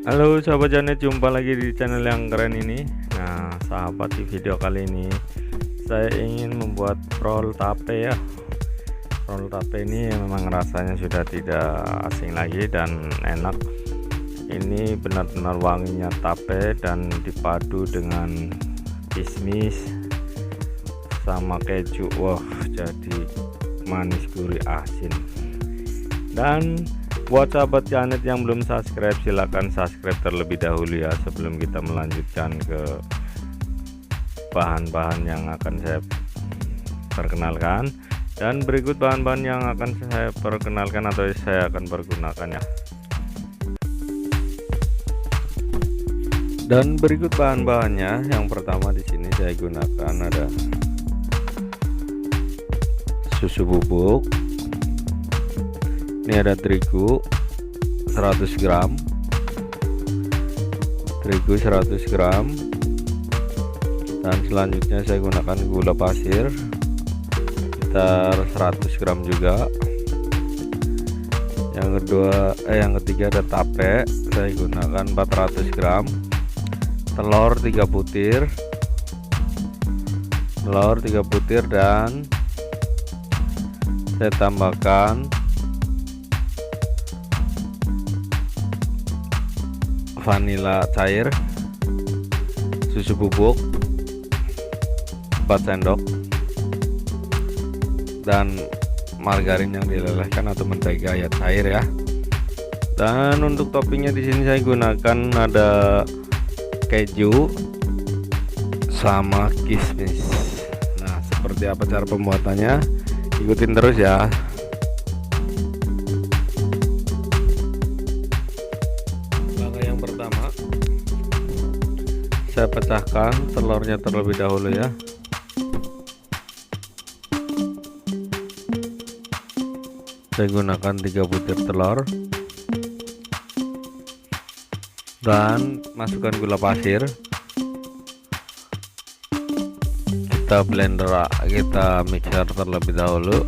Halo sahabat Janet, jumpa lagi di channel yang keren ini. Nah sahabat, di video kali ini saya ingin membuat roll tape ya. Roll tape ini memang rasanya sudah tidak asing lagi dan enak. Ini benar-benar wanginya tape dan dipadu dengan kismis sama keju. Wah, jadi manis gurih asin. Dan buat sahabat Janet yang belum subscribe, silahkan subscribe terlebih dahulu ya, sebelum kita melanjutkan ke bahan-bahan yang akan saya perkenalkan. Dan berikut bahan-bahan yang akan saya perkenalkan atau saya akan pergunakan ya. Dan berikut bahan-bahannya. Yang pertama di sini saya gunakan ada susu bubuk. Ini ada terigu 100 gram, dan selanjutnya saya gunakan gula pasir sekitar 100 gram juga. Yang ketiga ada tape, saya gunakan 400 gram, telur 3 butir, dan saya tambahkan vanila cair, susu bubuk 4 sendok, dan margarin yang dilelehkan atau mentega ya cair ya. Dan untuk toppingnya di sini saya gunakan ada keju sama kismis. Nah, seperti apa cara pembuatannya? Ikutin terus ya. Pertama, saya pecahkan telurnya terlebih dahulu ya. Saya gunakan 3 butir telur dan masukkan gula pasir. Kita mixer terlebih dahulu.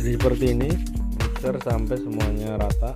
Jadi seperti ini, mixer sampai semuanya rata.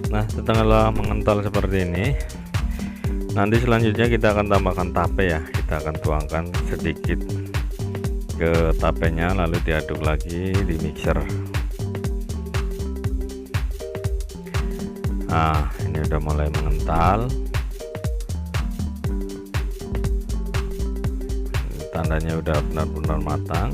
Nah, setelah mengental seperti ini, nanti selanjutnya kita akan tambahkan tape ya. Kita akan tuangkan sedikit ke tapenya, lalu diaduk lagi di mixer. Nah, ini udah mulai mengental, tandanya udah benar-benar matang.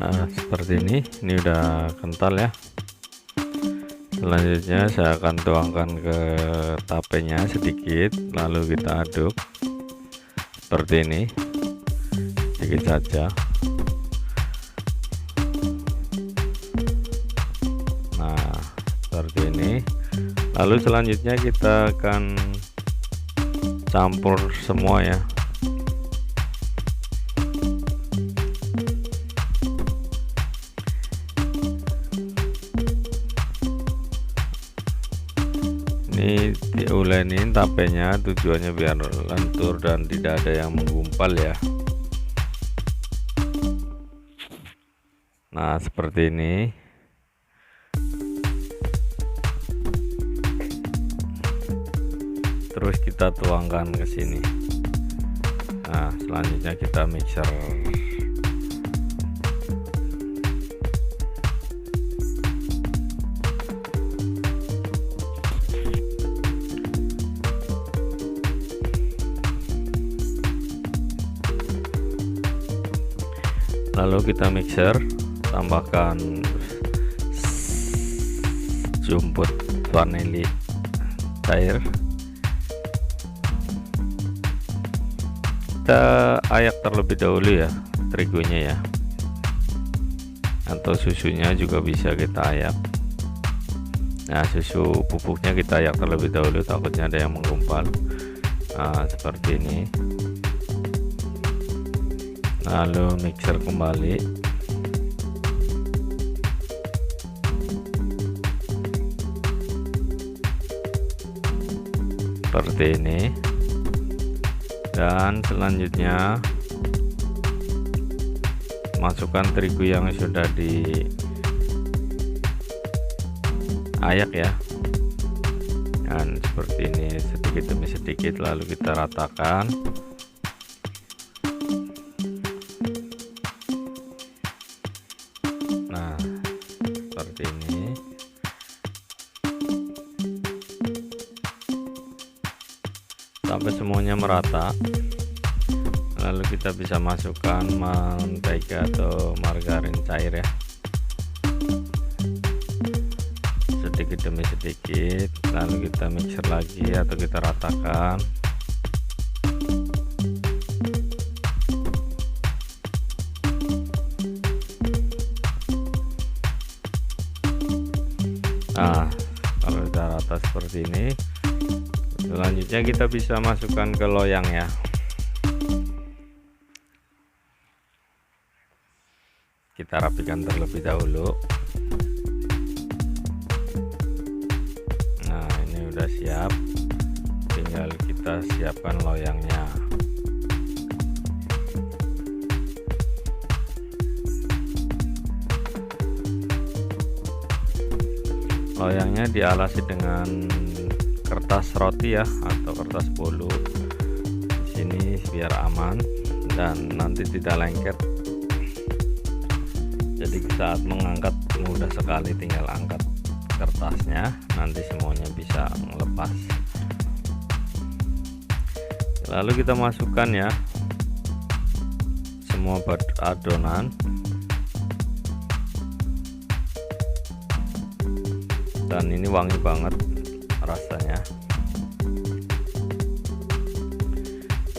Nah, seperti ini udah kental ya. Selanjutnya saya akan tuangkan ke tapenya sedikit, lalu kita aduk seperti ini, sedikit saja. Nah, seperti ini. Lalu selanjutnya kita akan campur semua ya. Ini diulenin tapenya, tujuannya biar lentur dan tidak ada yang menggumpal ya. Nah seperti ini. Terus kita tuangkan ke sini. Nah selanjutnya kita mixer. Lalu kita mixer, tambahkan jumput vanili cair, kita ayak terlebih dahulu ya terigunya ya, atau susunya juga bisa kita ayak. Nah susu bubuknya kita ayak terlebih dahulu, takutnya ada yang menggumpal. Nah seperti ini. Lalu mixer kembali. Seperti ini. Dan selanjutnya masukkan terigu yang sudah diayak ya. Dan seperti ini sedikit demi sedikit, lalu kita ratakan. Nah seperti ini. Sampai semuanya merata, lalu kita bisa masukkan mentega atau margarin cair ya, sedikit demi sedikit, lalu kita mixer lagi atau kita ratakan. Nah kalau sudah rata seperti ini, selanjutnya kita bisa masukkan ke loyang ya. Kita rapikan terlebih dahulu. Nah ini udah siap, tinggal kita siapkan loyangnya. Loyangnya dialasi dengan kertas roti ya, atau kertas bolu di sini biar aman dan nanti tidak lengket. Jadi saat mengangkat mudah sekali, tinggal angkat kertasnya, nanti semuanya bisa melepas. Lalu kita masukkan ya semua adonan. Dan ini wangi banget rasanya,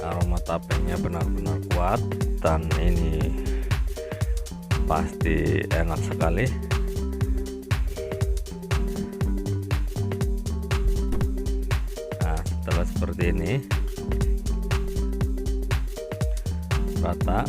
aroma tapenya benar-benar kuat dan ini pasti enak sekali. Nah setelah seperti ini rata,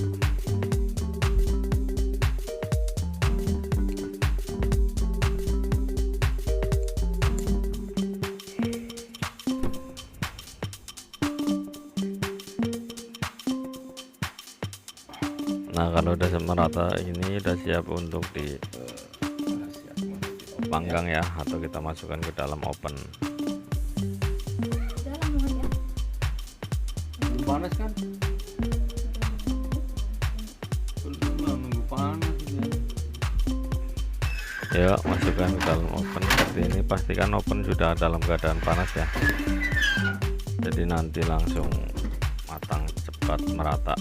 nah kalau udah merata ini udah siap untuk dipanggang ya, atau kita masukkan ke dalam oven. Panas kan? Nunggu panas Ya masukkan ke dalam oven seperti ini, pastikan oven sudah dalam keadaan panas ya, jadi nanti langsung matang cepat merata.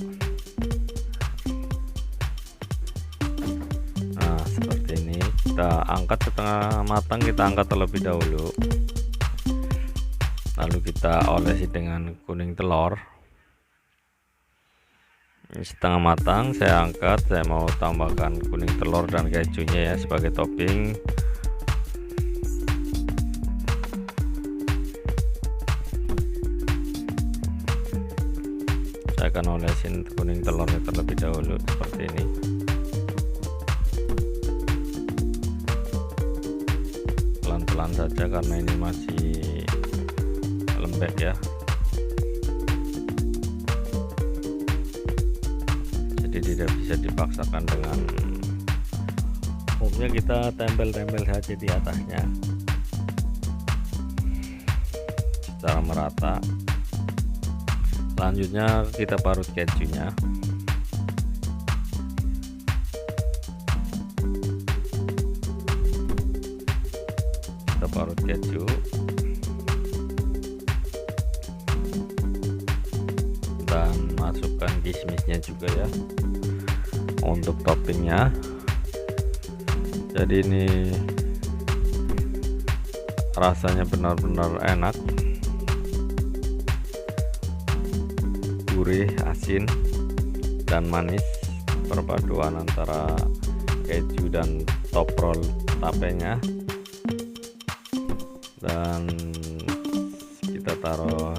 Seperti ini, kita angkat setengah matang, kita angkat terlebih dahulu, lalu kita olesi dengan kuning telur. Ini setengah matang, saya angkat, saya mau tambahkan kuning telur dan kejunya ya sebagai topping. Saya akan olesin kuning telurnya terlebih dahulu seperti ini. Pelan-pelan saja karena ini masih lembek ya, jadi tidak bisa dipaksakan. Dengan umumnya kita tempel-tempel saja di atasnya secara merata. Selanjutnya kita parut kejunya. Kita parut keju dan masukkan kismisnya juga ya untuk toppingnya. Jadi ini rasanya benar-benar enak, gurih, asin, dan manis, perpaduan antara keju dan top roll tapenya. Dan kita taruh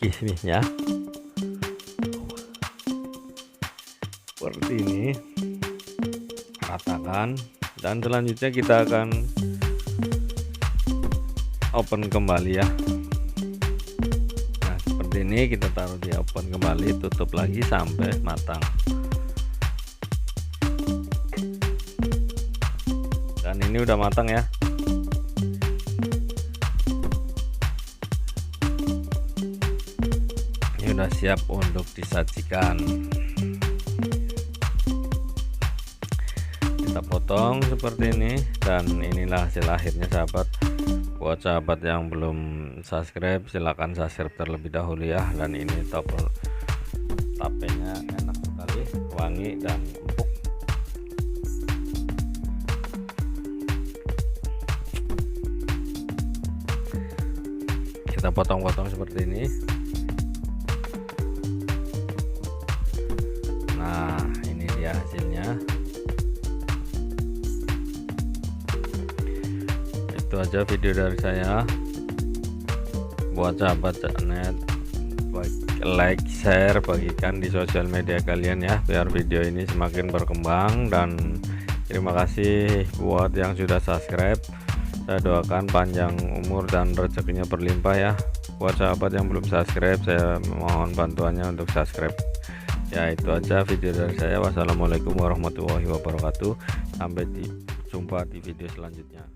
kismisnya seperti ini, ratakan, dan selanjutnya kita akan open kembali ya. Nah seperti ini, kita taruh di open kembali, tutup lagi sampai matang. Dan ini udah matang ya. Ini udah siap untuk disajikan. Kita potong seperti ini, dan inilah hasil akhirnya sahabat. Buat sahabat yang belum subscribe, silahkan subscribe terlebih dahulu ya. Dan ini top tapenya enak sekali, wangi dan empuk. Kita potong-potong seperti ini. Nah ini dia hasilnya. Itu aja video dari saya. Buat sahabat net, like, share, bagikan di sosial media kalian ya, biar video ini semakin berkembang. Dan terima kasih buat yang sudah subscribe. Saya doakan panjang umur dan rezekinya berlimpah ya. Buat sahabat yang belum subscribe, saya mohon bantuannya untuk subscribe ya. Itu aja video dari saya. Wassalamualaikum warahmatullahi wabarakatuh. Sampai jumpa di video selanjutnya.